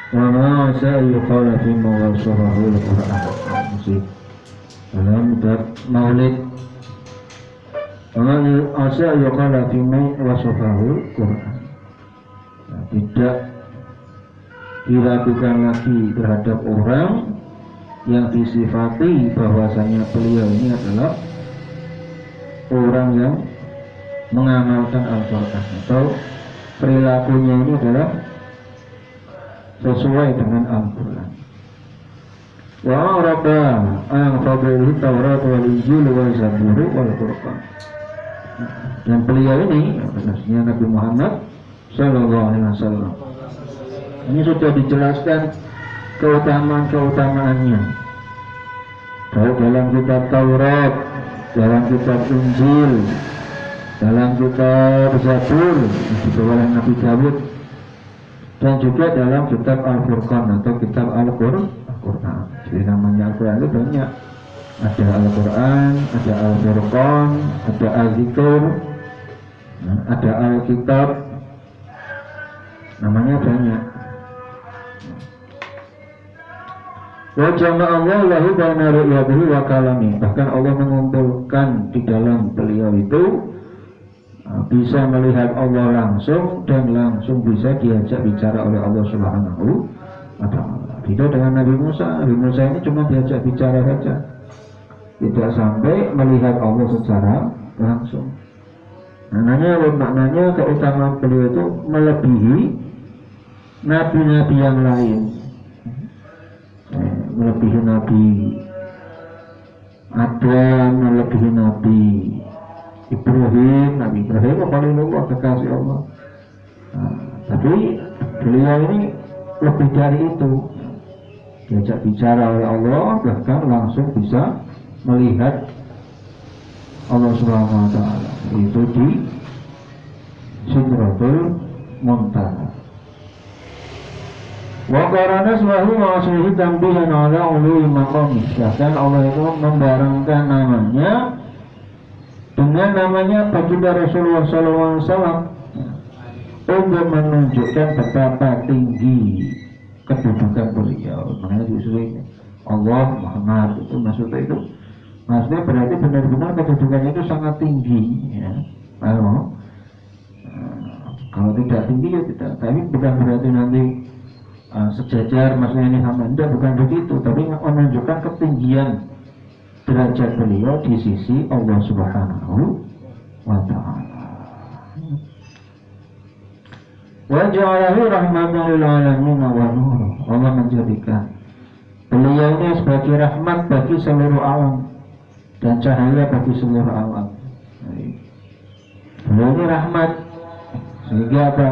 Wa ma sayuqala fi mawasafahul Qur'an. Masih dalam bab maulid. Wa ma sayuqala fi mawasafahul Qur'an. Tidak dilakukan lagi terhadap orang yang disifati bahwasanya beliau ini adalah orang yang mengamalkan Al-Quran atau perilakunya ini adalah sesuai dengan Al-Quran. Wa arada an fadlihi Taurat wal Injil wal Zabur wal Qur'an. Dan beliau ini maksudnya Nabi Muhammad sallallahu alaihi wasallam. Ini sudah dijelaskan keutamaan-keutamaannya. Baik dalam kitab Taurat, dalam kitab Injil, dalam kitab Zabur dibawa oleh Nabi Dawud, dan juga dalam kitab Al-Furqan atau kitab Al-Quran. Jadi namanya Al-Quran itu banyak. Ada Al-Quran, ada Al-Furqan, ada Al-Zikr, ada Al-Kitab. Namanya banyak. Wa jama'allahu lahu baina ru'yatihi wa kalami. Bahkan Allah mengumpulkan di dalam beliau itu bisa melihat Allah langsung dan langsung bisa diajak bicara oleh Allah Subhanahu wa ta'ala. Beda dengan Nabi Musa. Nabi Musa ini cuma diajak bicara saja, tidak sampai melihat Allah secara langsung. Maknanya keutamaan beliau itu melebihi nabi-nabi yang lain. Melebihi Nabi Adam, melebihi Nabi Ibrahim. Nabi Ibrahim Khalilullah, kekasih Allah. Tapi beliau ini lebih dari itu, diajak bicara oleh Allah, bahkan langsung bisa melihat Allah Subhanahu wa ta'ala, itu di Sidratul Muntaha. Wa qarana ismahu wa aslihi tambihan ala ului maqamih. Bahkan Allah itu membarengkan namanya dengan namanya baginda Rasulullah SAW untuk menunjukkan betapa tinggi kedudukan beliau. Makanya disuruh Allah Muhammad itu maksudnya berarti benar-benar kedudukannya itu sangat tinggi, ya. Kalau tidak tinggi ya tidak, tapi bukan berarti nanti sejajar maksudnya ini sama, tidak, bukan begitu, tapi menunjukkan ketinggian derajat beliau di sisi Allah Subhanahu wa ta'ala. Wa ja'alahu rahmatan lil alamin wa nur. Allah menjadikan beliau ini sebagai rahmat bagi seluruh alam dan cahaya bagi seluruh alam. Beliau ini rahmat, sehingga apa?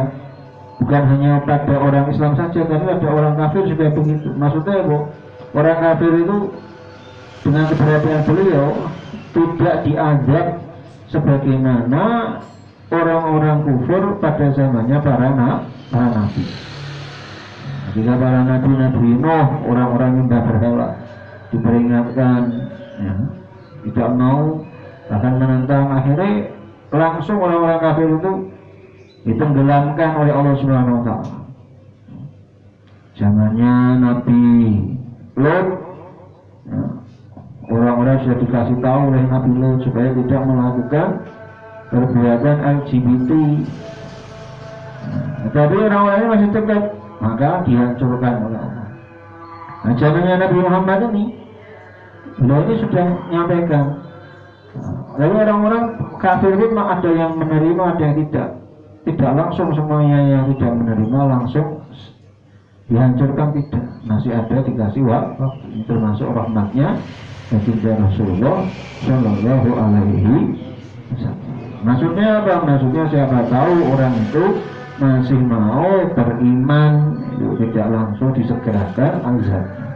Bukan hanya pada orang Islam saja, tapi ada orang kafir juga begitu. Maksudnya bu, orang kafir itu dengan keberhasilan beliau tidak diazab sebagaimana orang-orang kufur pada zamannya para nabi. Jika para nabi Nuh, orang-orang yang tidak berhala diperingatkan, ya, tidak mau, bahkan menentang, akhirnya langsung orang-orang kafir itu ditenggelamkan oleh Allah Subhanahu wa ta'ala. Zamannya Nabi Lot, ya, orang-orang sudah dikasih tahu oleh Nabi Lot supaya tidak melakukan perbuatan LGBT. Tapi orang-orang ini masih tetap, maka dihancurkan oleh Allah. Nah, zamannya Nabi Muhammad ini, beliau ini sudah menyampaikan. Lalu orang-orang kafir itu ada yang menerima, ada yang tidak. Tidak langsung semuanya yang tidak menerima langsung dihancurkan, tidak. Masih ada dikasih waktu, termasuk rahmatnya baginda Rasulullah Shallallahu Alaihi Wasallam. Maksudnya apa? Maksudnya siapa tahu orang itu masih mau beriman, itu tidak langsung disegerakan azabnya.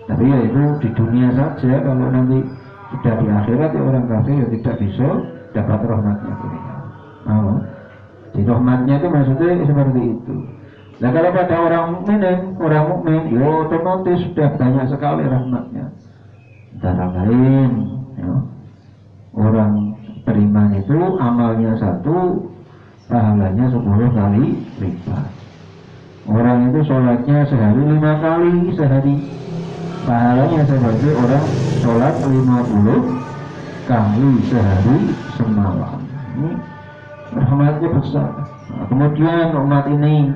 Tapi ya itu di dunia saja. Kalau nanti sudah di akhirat ya orang kafir ya tidak bisa dapat rahmatnya beliau. Jadi rahmatnya itu maksudnya seperti itu. Nah kalau pada orang mukmin, ya otomatis sudah banyak sekali rahmatnya. Antara lain, ya, orang beriman itu amalnya 1, pahalanya 10 kali lipat. Orang itu sholatnya sehari 5 kali sehari, pahalanya seperti orang sholat 50 kali sehari semalam. Ini rahmatnya besar. Nah, kemudian umat ini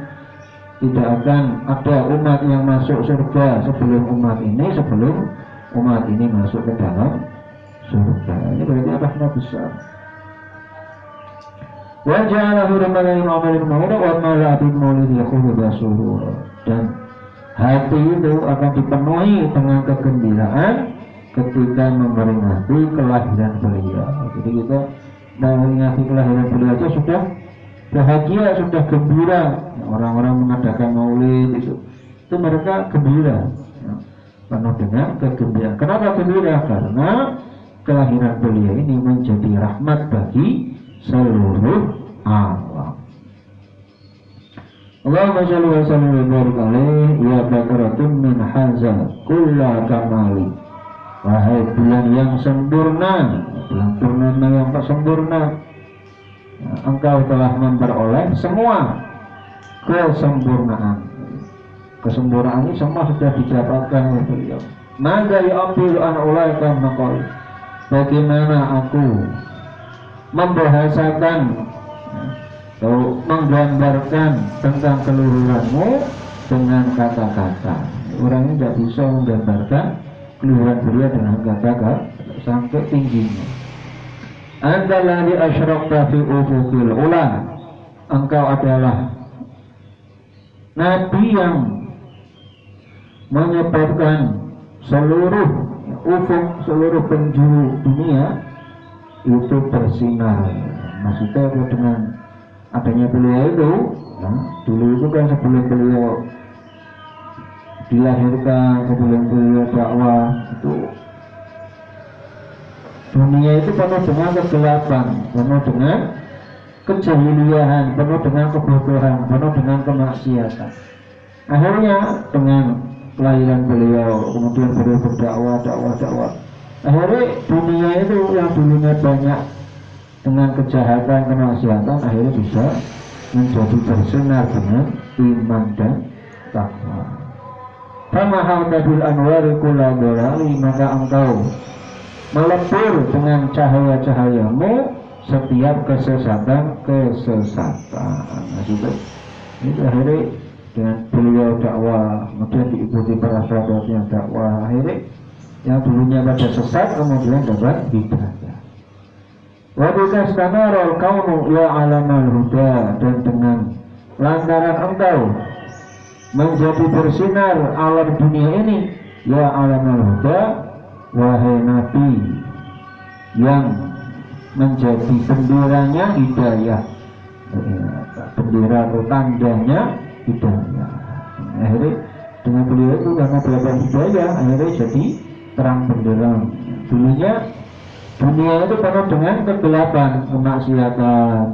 tidak akan ada umat yang masuk surga sebelum umat ini masuk ke dalam surga. Ini berarti rahmat besar. Wa ja'alahu ramalan amalin mawda wa mala'atin maulid yakhulu basurur. Dan hati itu akan dipenuhi dengan kegembiraan ketika memperingati kelahiran beliau. Jadi kita memperingati kelahiran beliau aja sudah bahagia, sudah gembira. Orang-orang mengadakan maulid itu mereka gembira, penuh dengan kegembiraan. Kenapa gembira? Karena kelahiran beliau ini menjadi rahmat bagi seluruh alam. Allahumma shalli wa sallim wa barik alaihi ya bakaratun min hazal kulla kamali. Wahai bulan yang sempurna, bulan purnama yang tak sempurna, engkau telah memperoleh semua kesempurnaan. Kesempurnaan ini semua sudah didapatkan oleh beliau. Maka ya'ambil an ulaika maqal. Bagaimana aku membahasakan atau menggambarkan tentang keluhuranmu dengan kata-kata. Orang ini tidak bisa menggambarkan keluhuran beliau dengan kata-kata sampai tingginya. Anta ladzi asyrakta fi ufuqil ula. Engkau adalah nabi yang menyebabkan seluruh ufuk, seluruh penjuru dunia itu bersinar. Maksudnya dengan adanya beliau itu, dulu itu kan sebelum beliau dilahirkan, sebelum beliau dakwah, itu dunia itu penuh dengan kegelapan, penuh dengan kejahiliahan, penuh dengan kebodohan, penuh dengan kemaksiatan. Akhirnya dengan kelahiran beliau, kemudian beliau berdakwah. Akhirnya dunia itu yang dulunya banyak dengan kejahatan, kemaksiatan, akhirnya bisa menjadi bersinar dengan iman dan takwa. Famahal tabil anwari kula dolali, maka engkau melebur dengan cahaya-cahayamu setiap kesesatan. Maksudnya itu akhirnya dengan beliau dakwah, kemudian diikuti para sahabatnya dakwah, akhirnya yang dulunya pada sesat kemudian dapat hidayah. Wa bikastanarul kaunu ya alamal huda, dan dengan lantaran engkau menjadi bersinar alam dunia ini ya alamal huda, wahai nabi yang menjadi benderanya hidayah, bendera atau tandanya hidayah. Akhirnya dengan beliau itu karena belajar hidayah, akhirnya jadi terang benderang. Dulunya dunia itu penuh dengan kegelapan, kemaksiatan,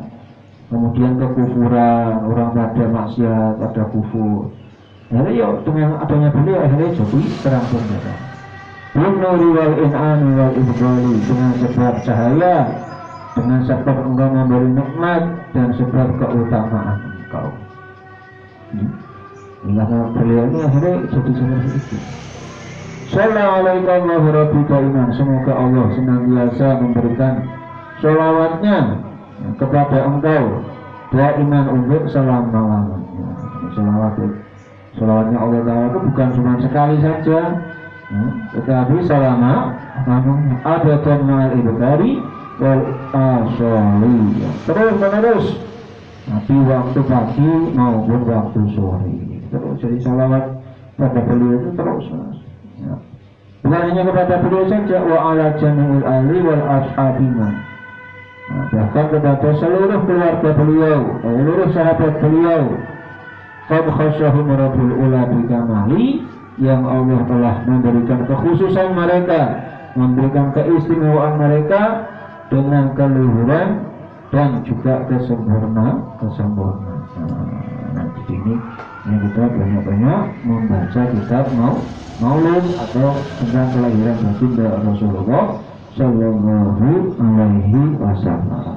kemudian kekufuran, orang pada maksiat, pada kufur. Akhirnya ya dengan adanya beliau akhirnya jadi terang benderang. Bin-nuri wal in'ani wal ibdali, dengan sebab cahaya, dengan sebab engkau memberi nikmat, dan sebab keutamaan engkau. Karena beliau ini akhirnya jadi seperti itu. Assalamualaikum warahmatullahi wabarakatuh. Semoga Allah senantiasa memberikan sholawatnya kepada engkau daiman untuk selama-lamanya. Sholawatnya Allah Ta'ala itu bukan cuma sekali saja, tetapi selama abadan ma'al ibadari wal asyali, terus menerus, di waktu pagi maupun waktu sore. Terus jadi sholawat pada beliau itu terus. Bukan hanya kepada beliau saja, wa ala jami'il ali wal ashabina, bahkan kepada seluruh keluarga beliau, seluruh sahabat beliau. Qad khasyahum rabbul ula bikamali, yang Allah telah memberikan kekhususan mereka, memberikan keistimewaan mereka dengan keluhuran dan juga kesempurnaan. Nah, di sini yang kita banyak-banyak membaca kitab Maulid atau tentang kelahiran baginda Rasulullah Sallallahu Alaihi Wasallam.